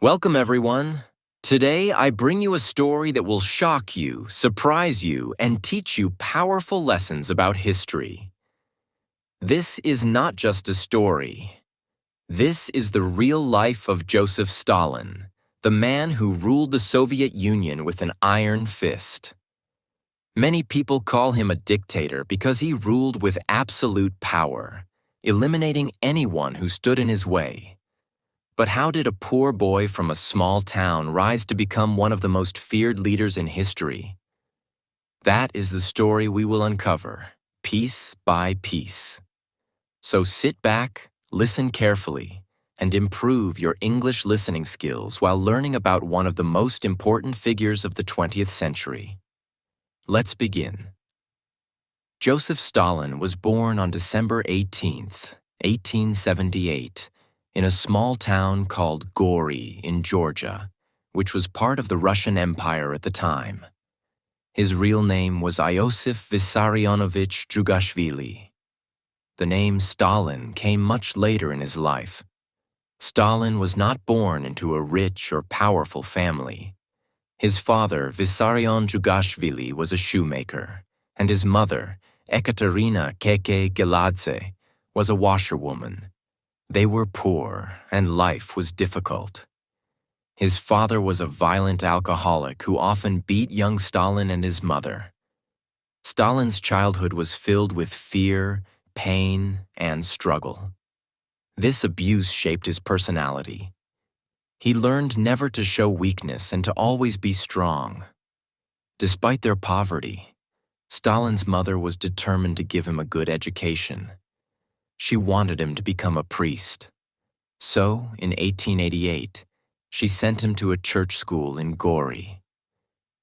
Welcome, everyone. Today, I bring you a story that will shock you, surprise you, and teach you powerful lessons about history. This is not just a story. This is the real life of Joseph Stalin, the man who ruled the Soviet Union with an iron fist. Many people call him a dictator because he ruled with absolute power, eliminating anyone who stood in his way. But how did a poor boy from a small town rise to become one of the most feared leaders in history? That is the story we will uncover, piece by piece. So sit back, listen carefully, and improve your English listening skills while learning about one of the most important figures of the 20th century. Let's begin. Joseph Stalin was born on December 18th, 1878, in a small town called Gori in Georgia, which was part of the Russian Empire at the time. His real name was Iosif Vissarionovich Djugashvili. The name Stalin came much later in his life. Stalin was not born into a rich or powerful family. His father, Vissarion Djugashvili, was a shoemaker, and his mother, Ekaterina Keke Geladze, was a washerwoman. They were poor, and life was difficult. His father was a violent alcoholic who often beat young Stalin and his mother. Stalin's childhood was filled with fear, pain, and struggle. This abuse shaped his personality. He learned never to show weakness and to always be strong. Despite their poverty, Stalin's mother was determined to give him a good education. She wanted him to become a priest. So, in 1888, she sent him to a church school in Gori.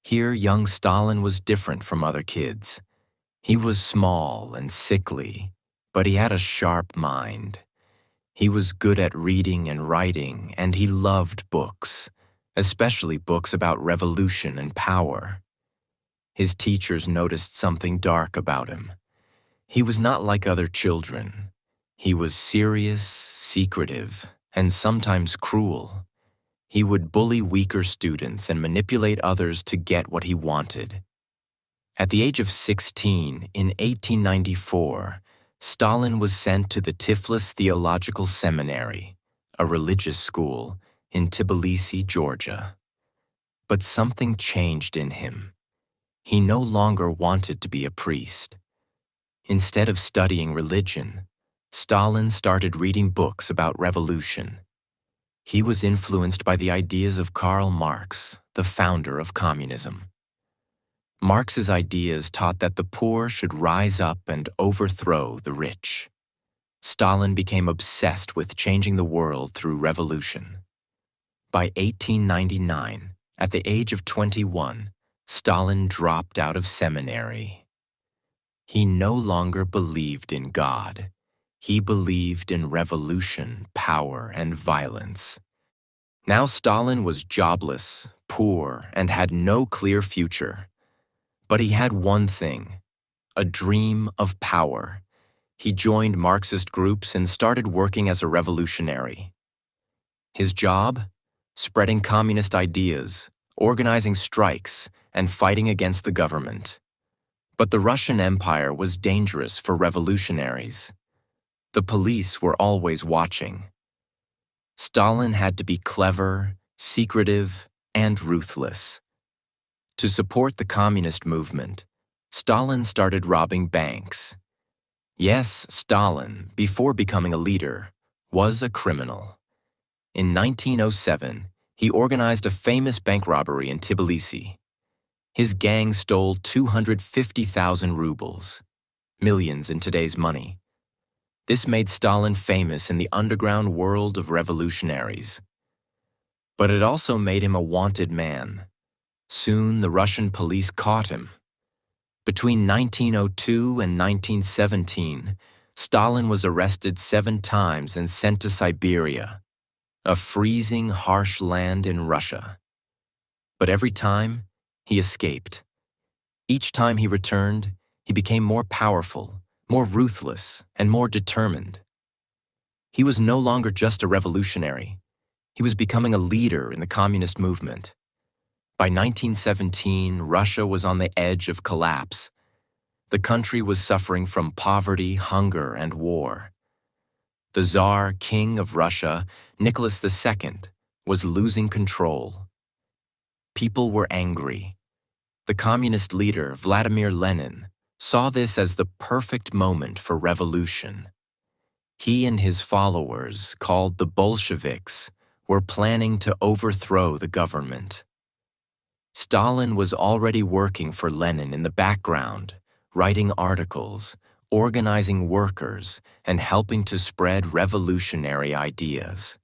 Here, young Stalin was different from other kids. He was small and sickly, but he had a sharp mind. He was good at reading and writing, and he loved books, especially books about revolution and power. His teachers noticed something dark about him. He was not like other children. He was serious, secretive, and sometimes cruel. He would bully weaker students and manipulate others to get what he wanted. At the age of 16, in 1894, Stalin was sent to the Tiflis Theological Seminary, a religious school, in Tbilisi, Georgia. But something changed in him. He no longer wanted to be a priest. Instead of studying religion, Stalin started reading books about revolution. He was influenced by the ideas of Karl Marx, the founder of communism. Marx's ideas taught that the poor should rise up and overthrow the rich. Stalin became obsessed with changing the world through revolution. By 1899, at the age of 21, Stalin dropped out of seminary. He no longer believed in God. He believed in revolution, power, and violence. Now Stalin was jobless, poor, and had no clear future. But he had one thing, a dream of power. He joined Marxist groups and started working as a revolutionary. His job? Spreading communist ideas, organizing strikes, and fighting against the government. But the Russian Empire was dangerous for revolutionaries. The police were always watching. Stalin had to be clever, secretive, and ruthless. To support the communist movement, Stalin started robbing banks. Yes, Stalin, before becoming a leader, was a criminal. In 1907, he organized a famous bank robbery in Tbilisi. His gang stole 250,000 rubles, millions in today's money. This made Stalin famous in the underground world of revolutionaries. But it also made him a wanted man. Soon the Russian police caught him. Between 1902 and 1917, Stalin was arrested 7 times and sent to Siberia, a freezing, harsh land in Russia. But every time, he escaped. Each time he returned, he became more powerful, more ruthless, and more determined. He was no longer just a revolutionary. He was becoming a leader in the communist movement. By 1917, Russia was on the edge of collapse. The country was suffering from poverty, hunger, and war. The Tsar King of Russia, Nicholas II, was losing control. People were angry. The communist leader, Vladimir Lenin, saw this as the perfect moment for revolution. He and his followers, called the Bolsheviks, were planning to overthrow the government. Stalin was already working for Lenin in the background, writing articles, organizing workers, and helping to spread revolutionary ideas.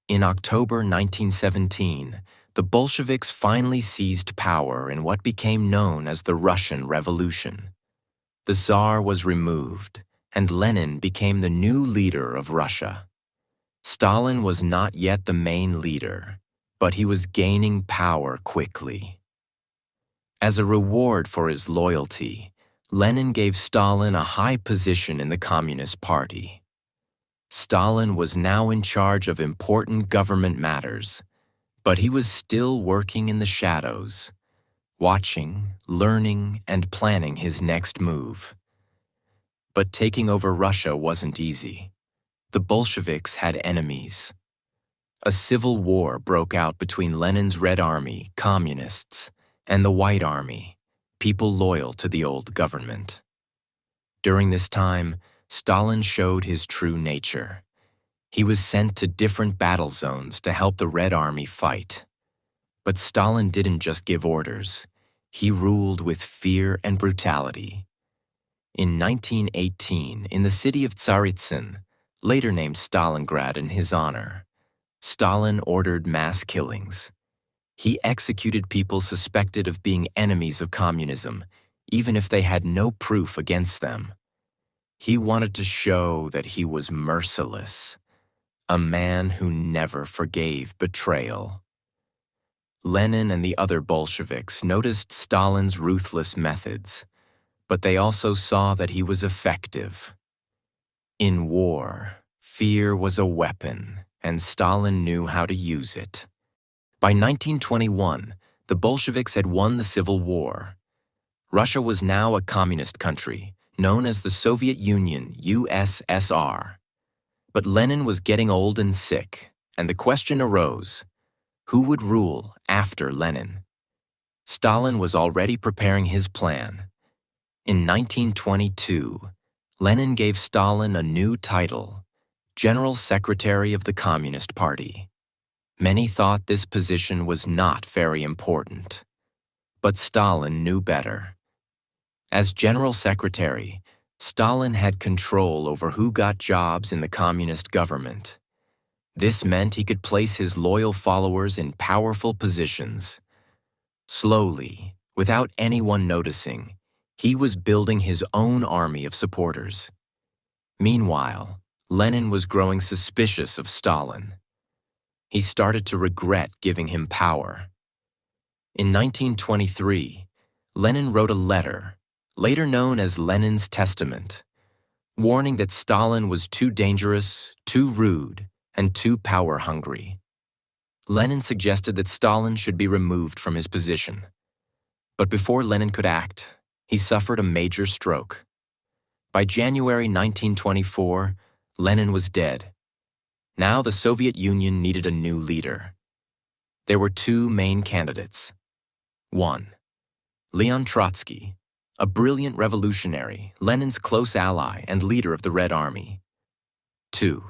In October 1917, the Bolsheviks finally seized power in what became known as the Russian Revolution. The Tsar was removed, and Lenin became the new leader of Russia. Stalin was not yet the main leader, but he was gaining power quickly. As a reward for his loyalty, Lenin gave Stalin a high position in the Communist Party. Stalin was now in charge of important government matters, but he was still working in the shadows, watching, learning, and planning his next move. But taking over Russia wasn't easy. The Bolsheviks had enemies. A civil war broke out between Lenin's Red Army, communists, and the White Army, people loyal to the old government. During this time, Stalin showed his true nature. He was sent to different battle zones to help the Red Army fight. But Stalin didn't just give orders. He ruled with fear and brutality. In 1918, in the city of Tsaritsyn, later named Stalingrad in his honor, Stalin ordered mass killings. He executed people suspected of being enemies of communism, even if they had no proof against them. He wanted to show that he was merciless, a man who never forgave betrayal. Lenin and the other Bolsheviks noticed Stalin's ruthless methods, but they also saw that he was effective. In war, fear was a weapon, and Stalin knew how to use it. By 1921, the Bolsheviks had won the Civil War. Russia was now a communist country, known as the Soviet Union, USSR. But Lenin was getting old and sick, and the question arose, who would rule after Lenin? Stalin was already preparing his plan. In 1922, Lenin gave Stalin a new title, General Secretary of the Communist Party. Many thought this position was not very important. But Stalin knew better. As General Secretary, Stalin had control over who got jobs in the communist government. This meant he could place his loyal followers in powerful positions. Slowly, without anyone noticing, he was building his own army of supporters. Meanwhile, Lenin was growing suspicious of Stalin. He started to regret giving him power. In 1923, Lenin wrote a letter, later known as Lenin's Testament, warning that Stalin was too dangerous, too rude, and too power-hungry. Lenin suggested that Stalin should be removed from his position. But before Lenin could act, he suffered a major stroke. By January 1924, Lenin was dead. Now the Soviet Union needed a new leader. There were two main candidates. 1. Leon Trotsky, a brilliant revolutionary, Lenin's close ally and leader of the Red Army. 2.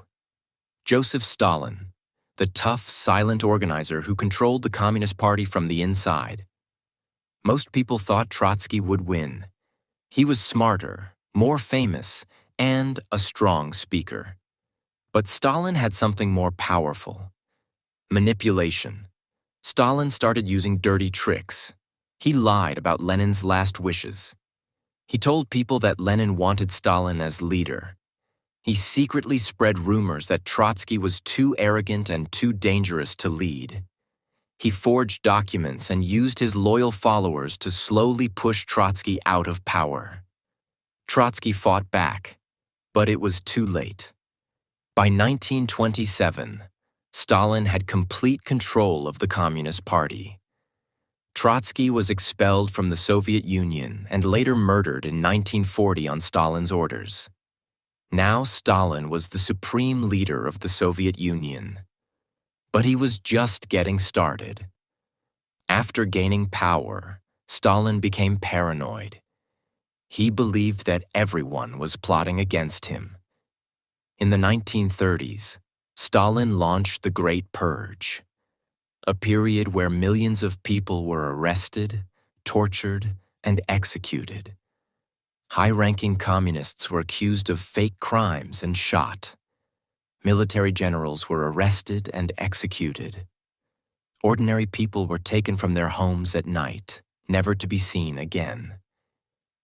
Joseph Stalin, the tough, silent organizer who controlled the Communist Party from the inside. Most people thought Trotsky would win. He was smarter, more famous, and a strong speaker. But Stalin had something more powerful: manipulation. Stalin started using dirty tricks. He lied about Lenin's last wishes. He told people that Lenin wanted Stalin as leader. He secretly spread rumors that Trotsky was too arrogant and too dangerous to lead. He forged documents and used his loyal followers to slowly push Trotsky out of power. Trotsky fought back, but it was too late. By 1927, Stalin had complete control of the Communist Party. Trotsky was expelled from the Soviet Union and later murdered in 1940 on Stalin's orders. Now Stalin was the supreme leader of the Soviet Union. But he was just getting started. After gaining power, Stalin became paranoid. He believed that everyone was plotting against him. In the 1930s, Stalin launched the Great Purge, a period where millions of people were arrested, tortured, and executed. High-ranking communists were accused of fake crimes and shot. Military generals were arrested and executed. Ordinary people were taken from their homes at night, never to be seen again.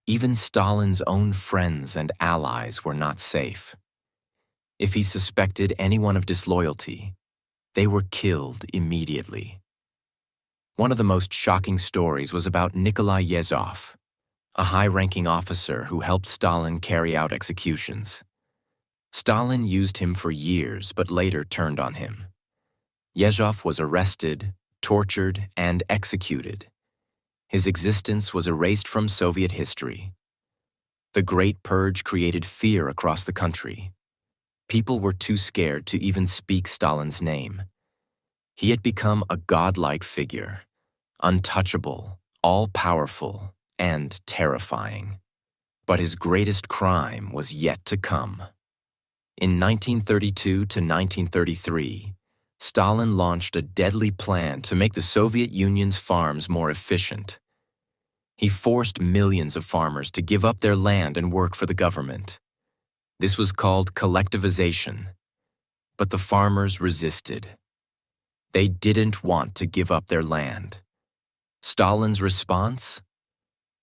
Even Stalin's own friends and allies were not safe. If he suspected anyone of disloyalty, they were killed immediately. One of the most shocking stories was about Nikolai Yezhov, a high-ranking officer who helped Stalin carry out executions. Stalin used him for years, but later turned on him. Yezhov was arrested, tortured, and executed. His existence was erased from Soviet history. The Great Purge created fear across the country. People were too scared to even speak Stalin's name. He had become a godlike figure, untouchable, all-powerful, and terrifying. But his greatest crime was yet to come. In 1932 to 1933, Stalin launched a deadly plan to make the Soviet Union's farms more efficient. He forced millions of farmers to give up their land and work for the government. This was called collectivization. But the farmers resisted. They didn't want to give up their land. Stalin's response?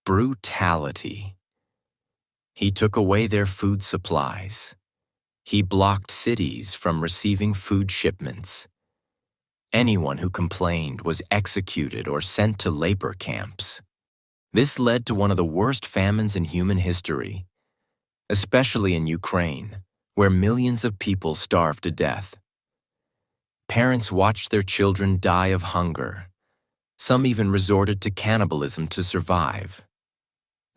Brutality. He took away their food supplies. He blocked cities from receiving food shipments. Anyone who complained was executed or sent to labor camps. This led to one of the worst famines in human history, especially in Ukraine, where millions of people starved to death. Parents watched their children die of hunger. Some even resorted to cannibalism to survive.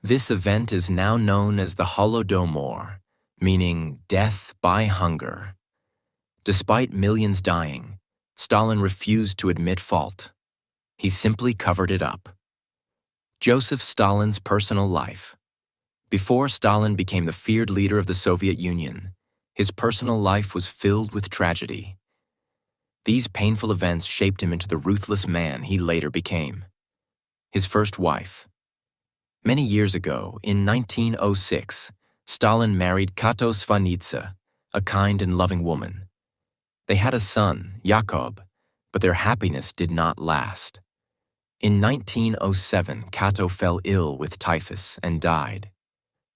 This event is now known as the Holodomor, meaning death by hunger. Despite millions dying, Stalin refused to admit fault. He simply covered it up. Joseph Stalin's personal life. Before Stalin became the feared leader of the Soviet Union, his personal life was filled with tragedy. These painful events shaped him into the ruthless man he later became. His first wife. Many years ago, in 1906, Stalin married Kato Svanitsa, a kind and loving woman. They had a son, Yakov, but their happiness did not last. In 1907, Kato fell ill with typhus and died.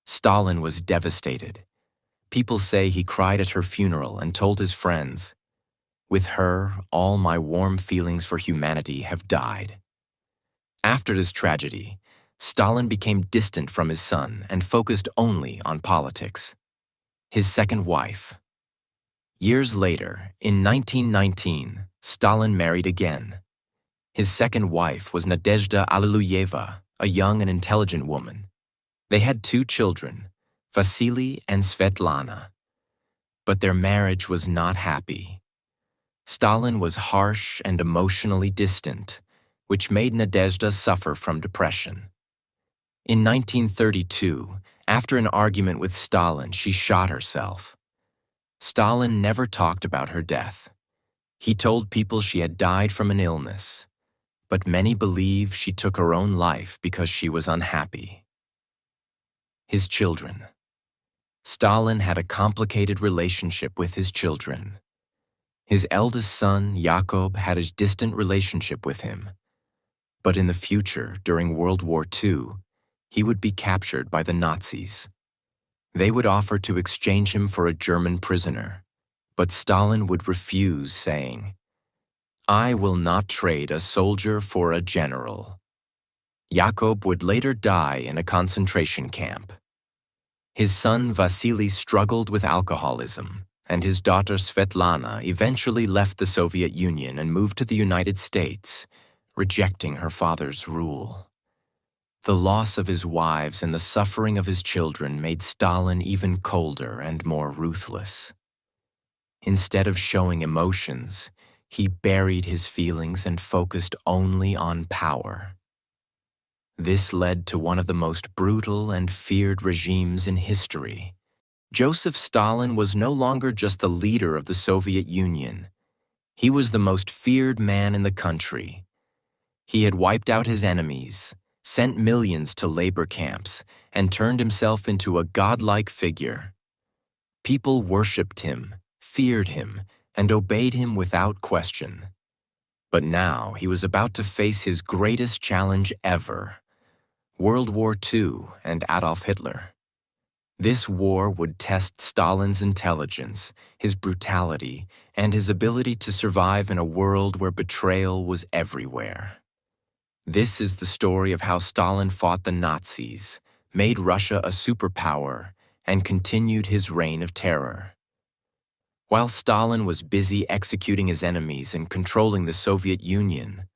Stalin was devastated. People say he cried at her funeral and told his friends, "With her, all my warm feelings for humanity have died." After this tragedy, Stalin became distant from his son and focused only on politics. His second wife. Years later, in 1919, Stalin married again. His second wife was Nadezhda Alliluyeva, a young and intelligent woman. They had 2 children, Vasily and Svetlana. But their marriage was not happy. Stalin was harsh and emotionally distant, which made Nadezhda suffer from depression. In 1932, after an argument with Stalin, she shot herself. Stalin never talked about her death. He told people she had died from an illness, but many believe she took her own life because she was unhappy. His children. Stalin had a complicated relationship with his children. His eldest son, Yakov, had a distant relationship with him. But in the future, during World War II, he would be captured by the Nazis. They would offer to exchange him for a German prisoner, but Stalin would refuse, saying, "I will not trade a soldier for a general." Yakov would later die in a concentration camp. His son Vasily struggled with alcoholism, and his daughter Svetlana eventually left the Soviet Union and moved to the United States, rejecting her father's rule. The loss of his wives and the suffering of his children made Stalin even colder and more ruthless. Instead of showing emotions, he buried his feelings and focused only on power. This led to one of the most brutal and feared regimes in history. Joseph Stalin was no longer just the leader of the Soviet Union. He was the most feared man in the country. He had wiped out his enemies, sent millions to labor camps, and turned himself into a godlike figure. People worshipped him, feared him, and obeyed him without question. But now he was about to face his greatest challenge ever: World War II and Adolf Hitler. This war would test Stalin's intelligence, his brutality, and his ability to survive in a world where betrayal was everywhere. This is the story of how Stalin fought the Nazis, made Russia a superpower, and continued his reign of terror. While Stalin was busy executing his enemies and controlling the Soviet Union,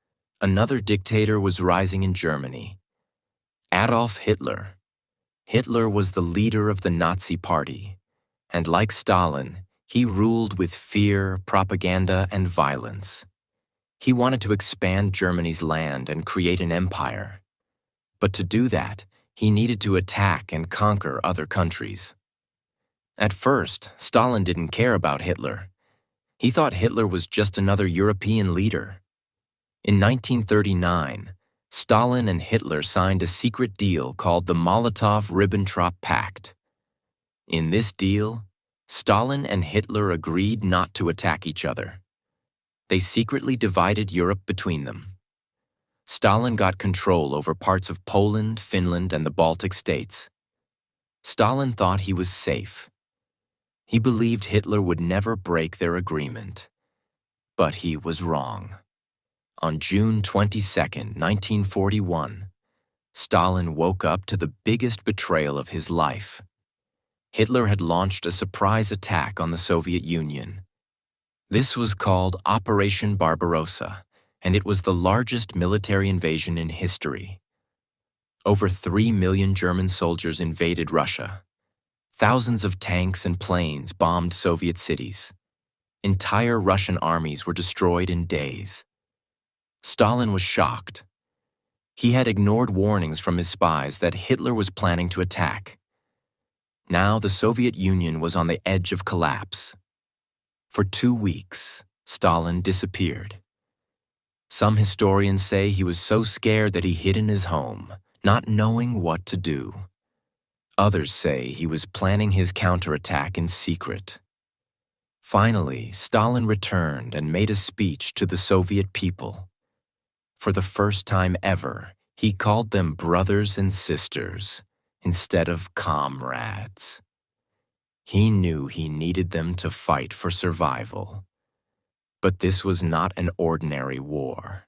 another dictator was rising in Germany: Adolf Hitler. Hitler was the leader of the Nazi Party, and like Stalin, he ruled with fear, propaganda, and violence. He wanted to expand Germany's land and create an empire. But to do that, he needed to attack and conquer other countries. At first, Stalin didn't care about Hitler. He thought Hitler was just another European leader. In 1939, Stalin and Hitler signed a secret deal called the Molotov-Ribbentrop Pact. In this deal, Stalin and Hitler agreed not to attack each other. They secretly divided Europe between them. Stalin got control over parts of Poland, Finland, and the Baltic states. Stalin thought he was safe. He believed Hitler would never break their agreement. But he was wrong. On June 22, 1941, Stalin woke up to the biggest betrayal of his life. Hitler had launched a surprise attack on the Soviet Union. This was called Operation Barbarossa, and it was the largest military invasion in history. Over 3 million German soldiers invaded Russia. Thousands of tanks and planes bombed Soviet cities. Entire Russian armies were destroyed in days. Stalin was shocked. He had ignored warnings from his spies that Hitler was planning to attack. Now the Soviet Union was on the edge of collapse. For 2 weeks, Stalin disappeared. Some historians say he was so scared that he hid in his home, not knowing what to do. Others say he was planning his counterattack in secret. Finally, Stalin returned and made a speech to the Soviet people. For the first time ever, he called them brothers and sisters instead of comrades. He knew he needed them to fight for survival. But this was not an ordinary war.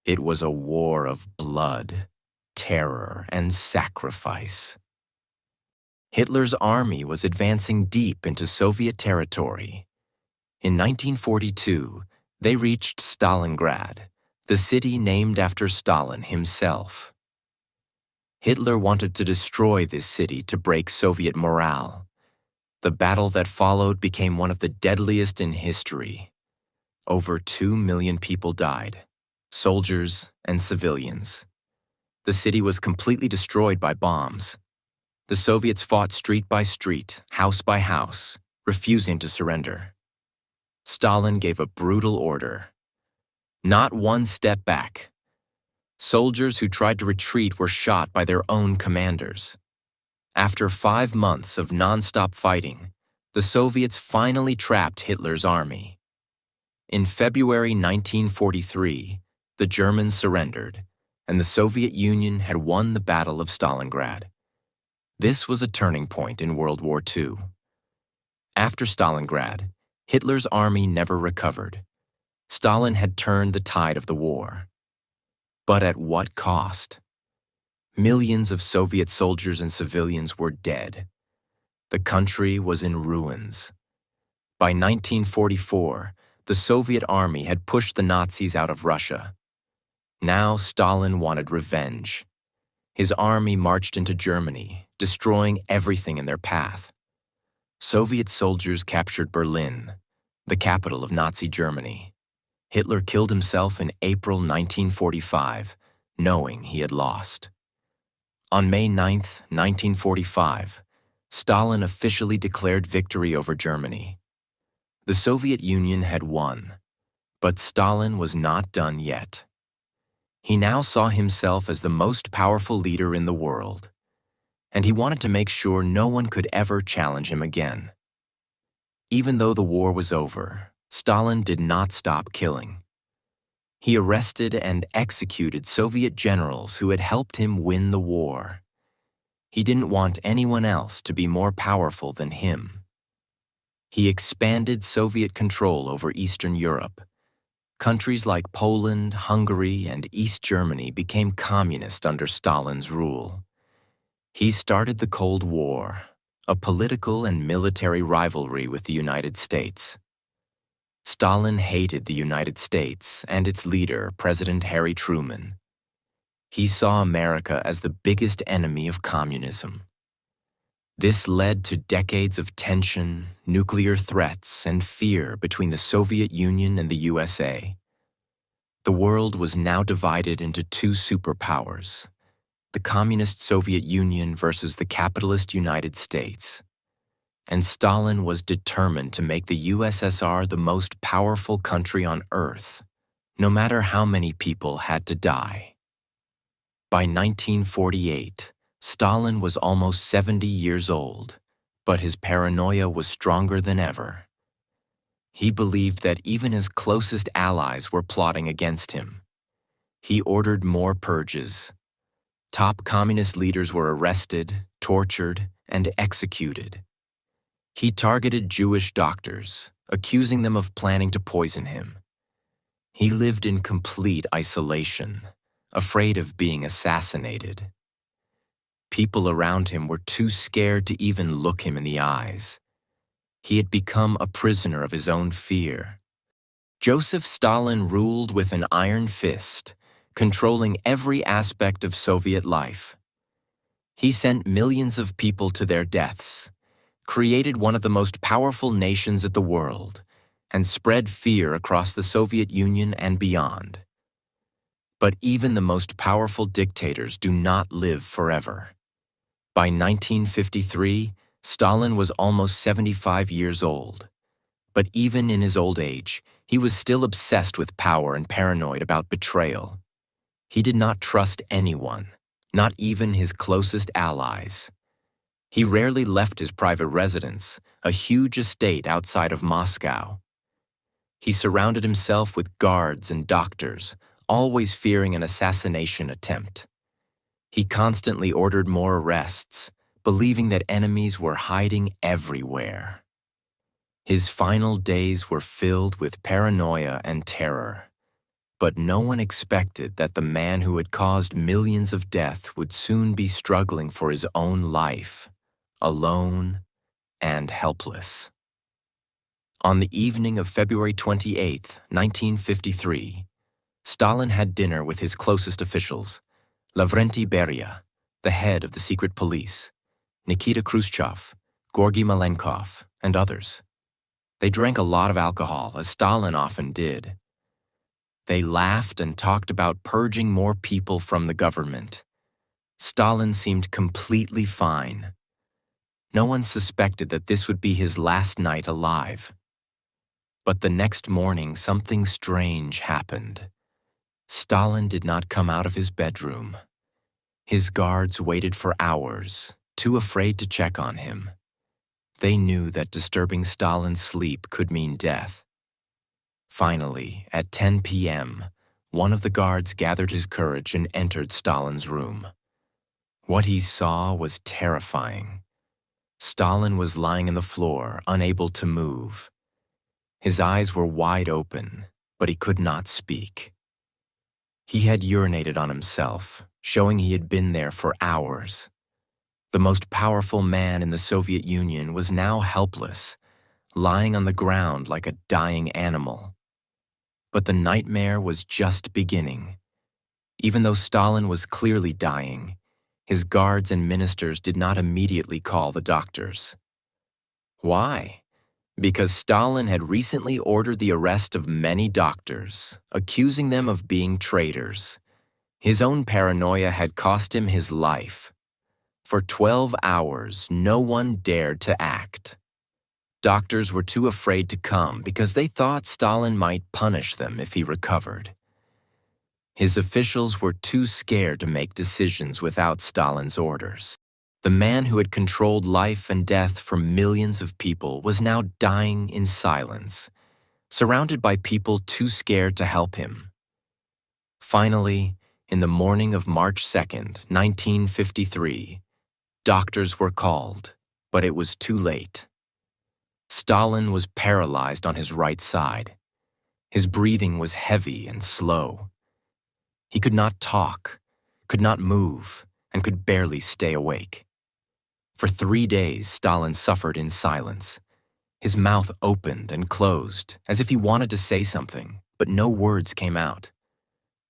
It was a war of blood, terror, and sacrifice. Hitler's army was advancing deep into Soviet territory. In 1942, they reached Stalingrad, the city named after Stalin himself. Hitler wanted to destroy this city to break Soviet morale. The battle that followed became one of the deadliest in history. Over 2 million people died, soldiers and civilians. The city was completely destroyed by bombs. The Soviets fought street by street, house by house, refusing to surrender. Stalin gave a brutal order: not one step back. Soldiers who tried to retreat were shot by their own commanders. After 5 months of non-stop fighting, the Soviets finally trapped Hitler's army. In February 1943, the Germans surrendered, and the Soviet Union had won the Battle of Stalingrad. This was a turning point in World War II. After Stalingrad, Hitler's army never recovered. Stalin had turned the tide of the war. But at what cost? Millions of Soviet soldiers and civilians were dead. The country was in ruins. By 1944, the Soviet army had pushed the Nazis out of Russia. Now Stalin wanted revenge. His army marched into Germany, destroying everything in their path. Soviet soldiers captured Berlin, the capital of Nazi Germany. Hitler killed himself in April 1945, knowing he had lost. On May 9, 1945, Stalin officially declared victory over Germany. The Soviet Union had won, but Stalin was not done yet. He now saw himself as the most powerful leader in the world, and he wanted to make sure no one could ever challenge him again. Even though the war was over, Stalin did not stop killing. He arrested and executed Soviet generals who had helped him win the war. He didn't want anyone else to be more powerful than him. He expanded Soviet control over Eastern Europe. Countries like Poland, Hungary, and East Germany became communist under Stalin's rule. He started the Cold War, a political and military rivalry with the United States. Stalin hated the United States and its leader, President Harry Truman. He saw America as the biggest enemy of communism. This led to decades of tension, nuclear threats, and fear between the Soviet Union and the USA. The world was now divided into two superpowers, the Communist Soviet Union versus the capitalist United States. And Stalin was determined to make the USSR the most powerful country on Earth, no matter how many people had to die. By 1948, Stalin was almost 70 years old, but his paranoia was stronger than ever. He believed that even his closest allies were plotting against him. He ordered more purges. Top communist leaders were arrested, tortured, and executed. He targeted Jewish doctors, accusing them of planning to poison him. He lived in complete isolation, afraid of being assassinated. People around him were too scared to even look him in the eyes. He had become a prisoner of his own fear. Joseph Stalin ruled with an iron fist, controlling every aspect of Soviet life. He sent millions of people to their deaths, created one of the most powerful nations in the world, and spread fear across the Soviet Union and beyond. But even the most powerful dictators do not live forever. By 1953, Stalin was almost 75 years old. But even in his old age, he was still obsessed with power and paranoid about betrayal. He did not trust anyone, not even his closest allies. He rarely left his private residence, a huge estate outside of Moscow. He surrounded himself with guards and doctors, always fearing an assassination attempt. He constantly ordered more arrests, believing that enemies were hiding everywhere. His final days were filled with paranoia and terror, but no one expected that the man who had caused millions of deaths would soon be struggling for his own life, alone and helpless. On the evening of February 28, 1953, Stalin had dinner with his closest officials, Lavrenti Beria, the head of the secret police, Nikita Khrushchev, Georgy Malenkov, and others. They drank a lot of alcohol, as Stalin often did. They laughed and talked about purging more people from the government. Stalin seemed completely fine. No one suspected that this would be his last night alive. But the next morning, something strange happened. Stalin did not come out of his bedroom. His guards waited for hours, too afraid to check on him. They knew that disturbing Stalin's sleep could mean death. Finally, at 10 p.m., one of the guards gathered his courage and entered Stalin's room. What he saw was terrifying. Stalin was lying on the floor, unable to move. His eyes were wide open, but he could not speak. He had urinated on himself, showing he had been there for hours. The most powerful man in the Soviet Union was now helpless, lying on the ground like a dying animal. But the nightmare was just beginning. Even though Stalin was clearly dying, his guards and ministers did not immediately call the doctors. Why? Because Stalin had recently ordered the arrest of many doctors, accusing them of being traitors. His own paranoia had cost him his life. For 12 hours, no one dared to act. Doctors were too afraid to come because they thought Stalin might punish them if he recovered. His officials were too scared to make decisions without Stalin's orders. The man who had controlled life and death for millions of people was now dying in silence, surrounded by people too scared to help him. Finally, in the morning of March 2nd, 1953, doctors were called, but it was too late. Stalin was paralyzed on his right side. His breathing was heavy and slow. He could not talk, could not move, and could barely stay awake. For 3 days, Stalin suffered in silence. His mouth opened and closed, as if he wanted to say something, but no words came out.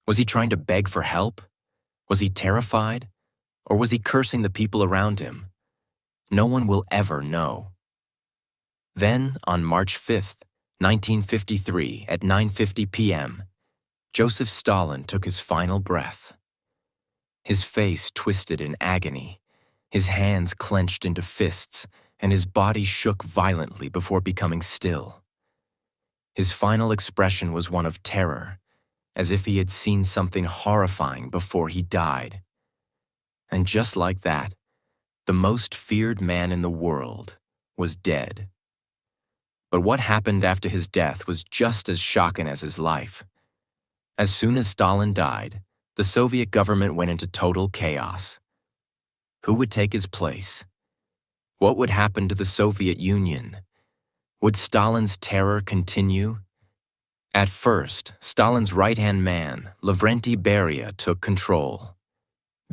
Was he trying to beg for help? Was he terrified? Or was he cursing the people around him? No one will ever know. Then, on March 5th, 1953, at 9:50 p.m., Joseph Stalin took his final breath. His face twisted in agony, his hands clenched into fists, and his body shook violently before becoming still. His final expression was one of terror, as if he had seen something horrifying before he died. And just like that, the most feared man in the world was dead. But what happened after his death was just as shocking as his life. As soon as Stalin died, the Soviet government went into total chaos. Who would take his place? What would happen to the Soviet Union? Would Stalin's terror continue? At first, Stalin's right-hand man, Lavrenti Beria, took control.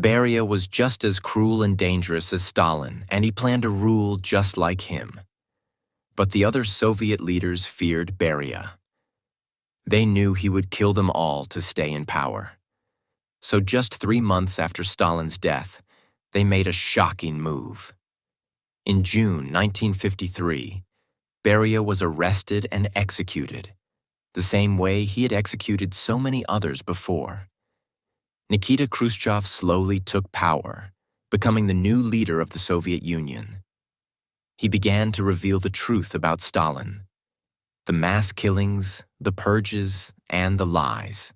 Beria was just as cruel and dangerous as Stalin, and he planned to rule just like him. But the other Soviet leaders feared Beria. They knew he would kill them all to stay in power. So just 3 months after Stalin's death, they made a shocking move. In June 1953, Beria was arrested and executed, the same way he had executed so many others before. Nikita Khrushchev slowly took power, becoming the new leader of the Soviet Union. He began to reveal the truth about Stalin, the mass killings, the purges, and the lies.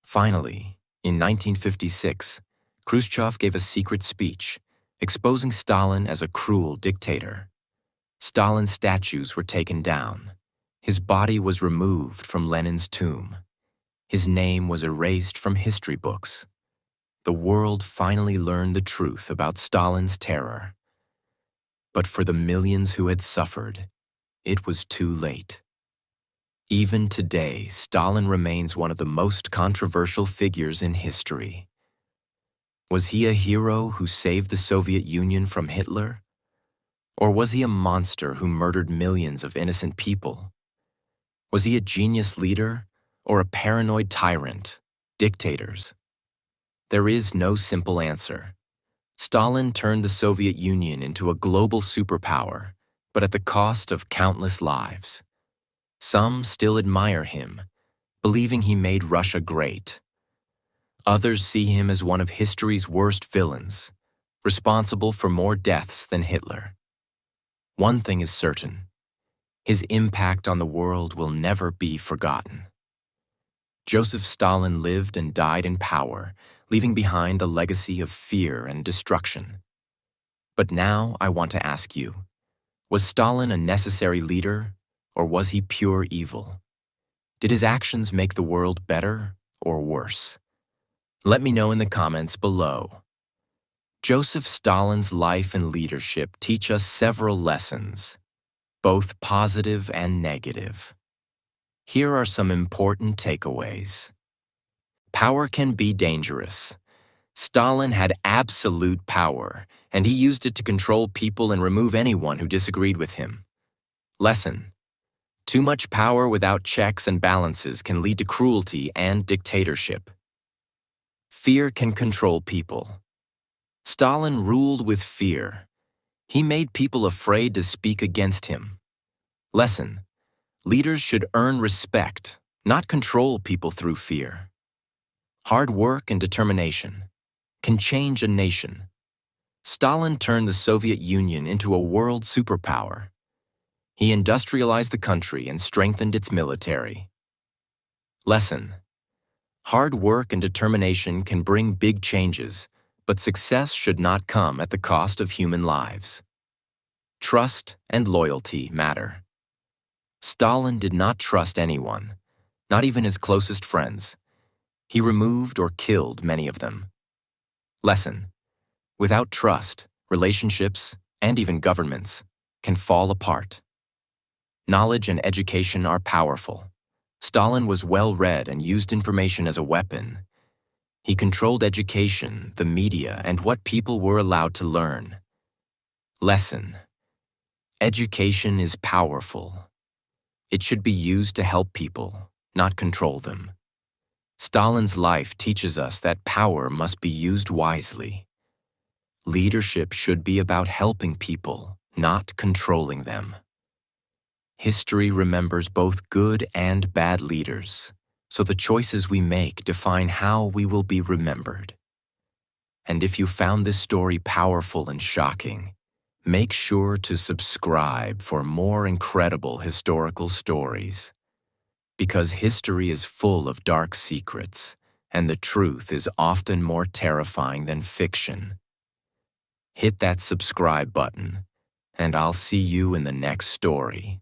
Finally, in 1956, Khrushchev gave a secret speech, exposing Stalin as a cruel dictator. Stalin's statues were taken down. His body was removed from Lenin's tomb. His name was erased from history books. The world finally learned the truth about Stalin's terror. But for the millions who had suffered, it was too late. Even today, Stalin remains one of the most controversial figures in history. Was he a hero who saved the Soviet Union from Hitler? Or was he a monster who murdered millions of innocent people? Was he a genius leader or a paranoid tyrant, dictators? There is no simple answer. Stalin turned the Soviet Union into a global superpower, but at the cost of countless lives. Some still admire him, believing he made Russia great. Others see him as one of history's worst villains, responsible for more deaths than Hitler. One thing is certain: his impact on the world will never be forgotten. Joseph Stalin lived and died in power, leaving behind a legacy of fear and destruction. But now I want to ask you, was Stalin a necessary leader, or was he pure evil? Did his actions make the world better or worse? Let me know in the comments below. Joseph Stalin's life and leadership teach us several lessons, both positive and negative. Here are some important takeaways. Power can be dangerous. Stalin had absolute power, and he used it to control people and remove anyone who disagreed with him. Lesson: too much power without checks and balances can lead to cruelty and dictatorship. Fear can control people. Stalin ruled with fear. He made people afraid to speak against him. Lesson: leaders should earn respect, not control people through fear. Hard work and determination can change a nation. Stalin turned the Soviet Union into a world superpower. He industrialized the country and strengthened its military. Lesson: hard work and determination can bring big changes, but success should not come at the cost of human lives. Trust and loyalty matter. Stalin did not trust anyone, not even his closest friends. He removed or killed many of them. Lesson: without trust, relationships, and even governments can fall apart. Knowledge and education are powerful. Stalin was well-read and used information as a weapon. He controlled education, the media, and what people were allowed to learn. Lesson: education is powerful. It should be used to help people, not control them. Stalin's life teaches us that power must be used wisely. Leadership should be about helping people, not controlling them. History remembers both good and bad leaders, so the choices we make define how we will be remembered. And if you found this story powerful and shocking, make sure to subscribe for more incredible historical stories. Because history is full of dark secrets, and the truth is often more terrifying than fiction. Hit that subscribe button, and I'll see you in the next story.